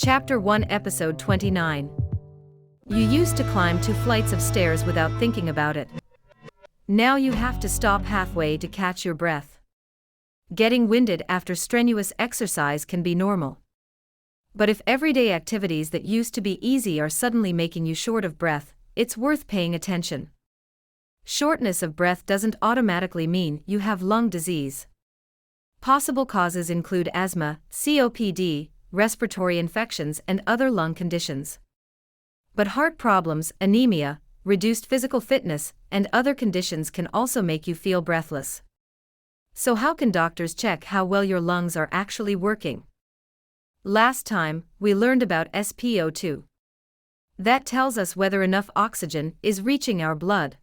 Chapter 1 Episode 29. You used to climb 2 flights of stairs without thinking about it. Now you have to stop halfway to catch your breath. Getting winded after strenuous exercise can be normal. But if everyday activities that used to be easy are suddenly making you short of breath, it's worth paying attention. Shortness of breath doesn't automatically mean you have lung disease. Possible causes include asthma, COPD, respiratory infections, and other lung conditions. But heart problems, anemia, reduced physical fitness, and other conditions can also make you feel breathless. So how can doctors check how well your lungs are actually working? Last time, we learned about SpO2. That tells us whether enough oxygen is reaching our blood.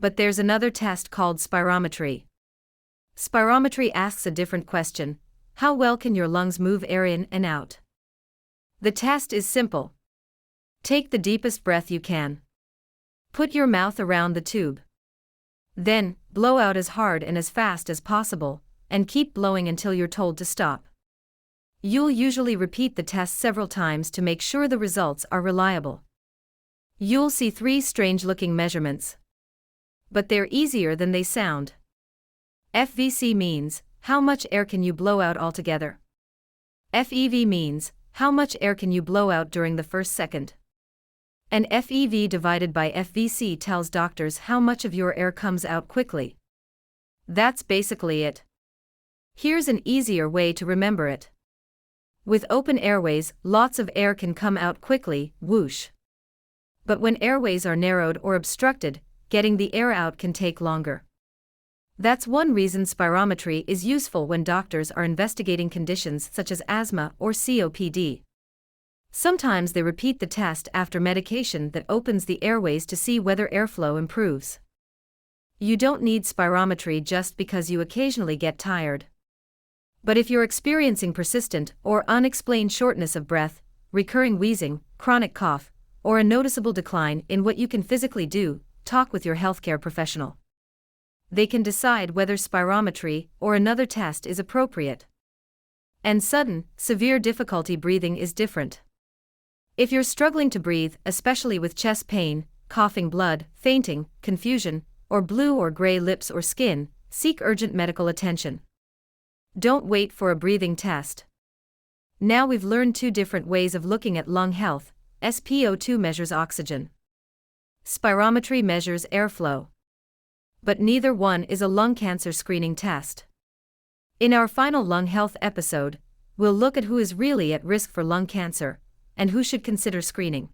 But there's another test called spirometry. Spirometry asks a different question: how well can your lungs move air in and out? The test is simple. Take the deepest breath you can. Put your mouth around the tube. Then, blow out as hard and as fast as possible, and keep blowing until you're told to stop. You'll usually repeat the test several times to make sure the results are reliable. You'll see 3 strange-looking measurements. But they're easier than they sound. FVC means, how much air can you blow out altogether? FEV means, how much air can you blow out during the first second? And FEV divided by FVC tells doctors how much of your air comes out quickly. That's basically it. Here's an easier way to remember it. With open airways, lots of air can come out quickly, whoosh. But when airways are narrowed or obstructed, getting the air out can take longer. That's one reason spirometry is useful when doctors are investigating conditions such as asthma or COPD. Sometimes they repeat the test after medication that opens the airways to see whether airflow improves. You don't need spirometry just because you occasionally get tired. But if you're experiencing persistent or unexplained shortness of breath, recurring wheezing, chronic cough, or a noticeable decline in what you can physically do, talk with your healthcare professional. They can decide whether spirometry or another test is appropriate. And sudden, severe difficulty breathing is different. If you're struggling to breathe, especially with chest pain, coughing blood, fainting, confusion, or blue or gray lips or skin, seek urgent medical attention. Don't wait for a breathing test. Now we've learned 2 different ways of looking at lung health. SpO2 measures oxygen. Spirometry measures airflow. But neither one is a lung cancer screening test. In our final lung health episode, we'll look at who is really at risk for lung cancer and who should consider screening.